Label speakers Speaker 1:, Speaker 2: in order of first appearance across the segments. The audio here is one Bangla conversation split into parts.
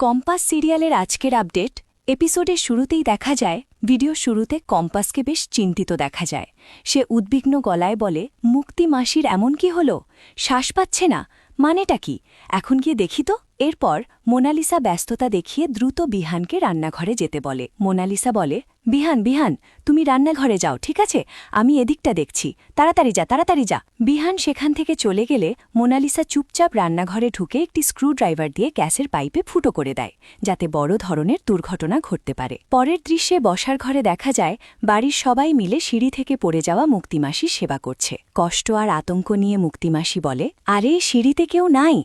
Speaker 1: কম্পাস সিরিয়ালের আজকের আপডেট এপিসোডের শুরুতেই দেখা যায় ভিডিও শুরুতে কম্পাসকে বেশ চিন্তিত দেখা যায়। সে উদ্বিগ্ন গলায় বলে, মুক্তি মাসির এমন কি হল? শ্বাস পাচ্ছে না, মানেটা কি? এখন গিয়ে দেখি তো। এরপর মোনালিসা ব্যস্ততা দেখিয়ে দ্রুত বিহানকে রান্নাঘরে যেতে বলে। মোনালিসা বলে, বিহান বিহান তুমি রান্নাঘরে যাও, ঠিক আছে? আমি এদিকটা দেখছি, তাড়াতাড়ি যা তাড়াতাড়ি যা। বিহান সেখান থেকে চলে গেলে মোনালিসা চুপচাপ রান্নাঘরে ঢুকে একটি স্ক্রুড্রাইভার দিয়ে গ্যাসের পাইপে ফুটো করে দেয়, যাতে বড় ধরনের দুর্ঘটনা ঘটতে পারে। পরের দৃশ্যে বসার ঘরে দেখা যায় বাড়ির সবাই মিলে সিঁড়ি থেকে পড়ে যাওয়া মুক্তিমাসির সেবা করছে। কষ্ট আর আতঙ্ক নিয়ে মুক্তিমাসি বলে, আরে সিঁড়িতে কেউ নাই,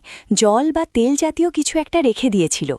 Speaker 1: জল বা তেল জাতীয় কিছু একটা রেখে দিয়েছিল।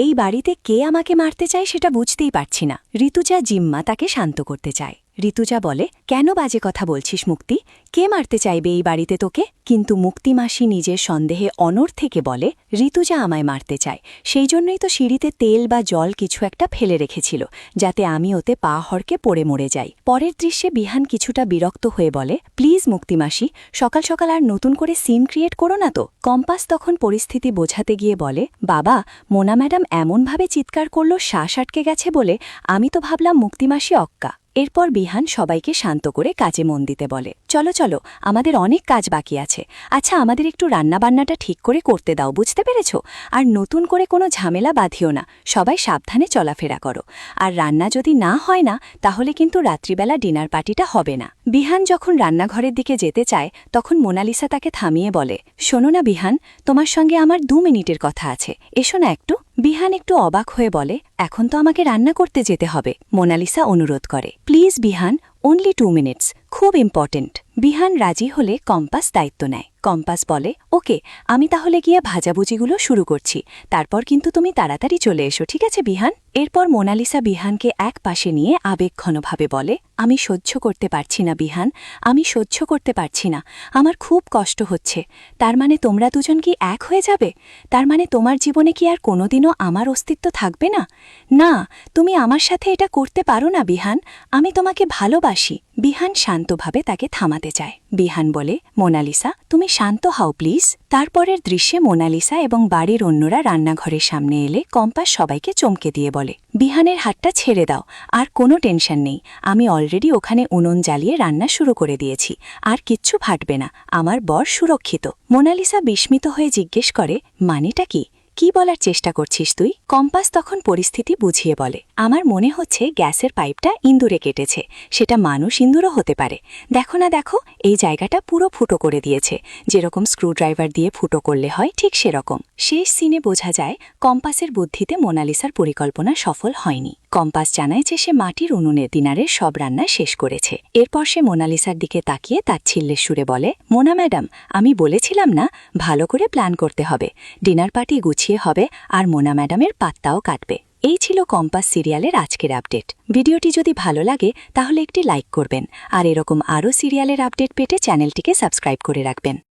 Speaker 1: এই বাড়িতে কে আমাকে মারতে চায় সেটা বুঝতেই পারছি না। ঋতুজা জিম্মা তাকে শান্ত করতে চায়। ঋতুজা বলে, কেন বাজে কথা বলছিস মুক্তি? কে মারতে চাইবে এই বাড়িতে তোকে? কিন্তু মুক্তিমাসি নিজের সন্দেহে অনড় থেকে বলে, ঋতুজা আমায় মারতে চায়, সেই জন্যই তো সিঁড়িতে তেল বা জল কিছু একটা ফেলে রেখেছিল, যাতে আমি ওতে পা হড়কে পড়ে মরে যাই। পরের দৃশ্যে বিহান কিছুটা বিরক্ত হয়ে বলে, প্লিজ মুক্তিমাসি, সকাল সকাল আর নতুন করে সিন ক্রিয়েট করো না তো। কম্পাস তখন পরিস্থিতি বোঝাতে গিয়ে বলে, বাবা, মোনা ম্যাডাম এমনভাবে চিৎকার করল শ্বাস আটকে গেছে বলে আমি তো ভাবলাম মুক্তিমাসি অক্কা। এরপর বিহান সবাইকে শান্ত করে কাজে মন দিতে বলে, চলো চলো, আমাদের অনেক কাজ বাকি আছে। আচ্ছা, আমাদের একটু রান্নাবান্নাটা ঠিক করে করতে দাও, বুঝতে পেরেছ? আর নতুন করে কোনো ঝামেলা বাঁধিও না, সবাই সাবধানে চলাফেরা করো। আর রান্না যদি না হয় না, তাহলে কিন্তু রাত্রিবেলা ডিনার পার্টিটা হবে না। বিহান যখন রান্নাঘরের দিকে যেতে চায়, তখন মোনালিসা তাকে থামিয়ে বলে, শোনো না বিহান, তোমার সঙ্গে আমার 2 মিনিটের কথা আছে, এসো না একটু। বিহান একটু অবাক হয়ে বলে, এখন তো আমাকে রান্না করতে যেতে হবে। মোনালিসা অনুরোধ করে, প্লিজ বিহান, অনলি 2 মিনিটস, খুব ইম্পর্টেন্ট। বিহান রাজি হলে কম্পাস দায়িত্ব নেয়। কম্পাস বলে, ওকে, আমি তাহলে গিয়ে ভাজাভুজিগুলো শুরু করছি, তারপর কিন্তু তুমি তাড়াতাড়ি চলে এসো, ঠিক আছে বিহান? এরপর মোনালিসা বিহানকে এক পাশে নিয়ে আবেগঘনভাবে বলে, আমি সহ্য করতে পারছি না বিহান, আমি সহ্য করতে পারছি না, আমার খুব কষ্ট হচ্ছে। তার মানে তোমরা দুজন কি এক হয়ে যাবে? তার মানে তোমার জীবনে কি আর কোনোদিনও আমার অস্তিত্ব থাকবে না? না, তুমি আমার সাথে এটা করতে পারো না বিহান, আমি তোমাকে ভালোবাসি। বিহান শান্তভাবে তাকে থামাতে চায়। বিহান বলে, মোনালিসা, তুমি শান্ত হও প্লিজ। তারপরের দৃশ্যে মোনালিসা এবং বাড়ির অন্যরা রান্নাঘরের সামনে এলে কম্পাস সবাইকে চমকে দিয়ে বলে, বিহানের হাতটা ছেড়ে দাও, আর কোনো টেনশন নেই, আমি অলরেডি ওখানে উনুন জ্বালিয়ে রান্না শুরু করে দিয়েছি, আর কিচ্ছু ফাটবে না, আমার বর সুরক্ষিত। মোনালিসা বিস্মিত হয়ে জিজ্ঞেস করে, মানেটা কি? কি বলার চেষ্টা করছিস তুই? কম্পাস তখন পরিস্থিতি বুঝিয়ে বলে, আমার মনে হচ্ছে গ্যাসের পাইপটা ইঁদুরে কেটেছে, সেটা মানুষ ইঁদুরও হতে পারে। দেখো না দেখো, এই জায়গাটা পুরো ফুটো করে দিয়েছে, যেরকম স্ক্রুড্রাইভার দিয়ে ফুটো করলে হয় ঠিক সেরকম। শেষ সিনে বোঝা যায় কম্পাসের বুদ্ধিতে মোনালিসার পরিকল্পনা সফল হয়নি। কম্পাস জানায় যে সে মাটির উনুনের দিনারের সব রান্না শেষ করেছে। এরপর সে মোনালিসার দিকে তাকিয়ে তাচ্ছিল্যের সুরে বলে, মোনা ম্যাডাম, আমি বলেছিলাম না, ভালো করে প্ল্যান করতে হবে, ডিনার পার্টি গুছিয়ে হবে, আর মোনা ম্যাডামের পাত্তাও কাটবে। এই ছিল কম্পাস সিরিয়ালের আজকের আপডেট। ভিডিওটি যদি ভালো লাগে তাহলে একটি লাইক করবেন, আর এরকম আরও সিরিয়ালের আপডেট পেতে চ্যানেলটিকে সাবস্ক্রাইব করে রাখবেন।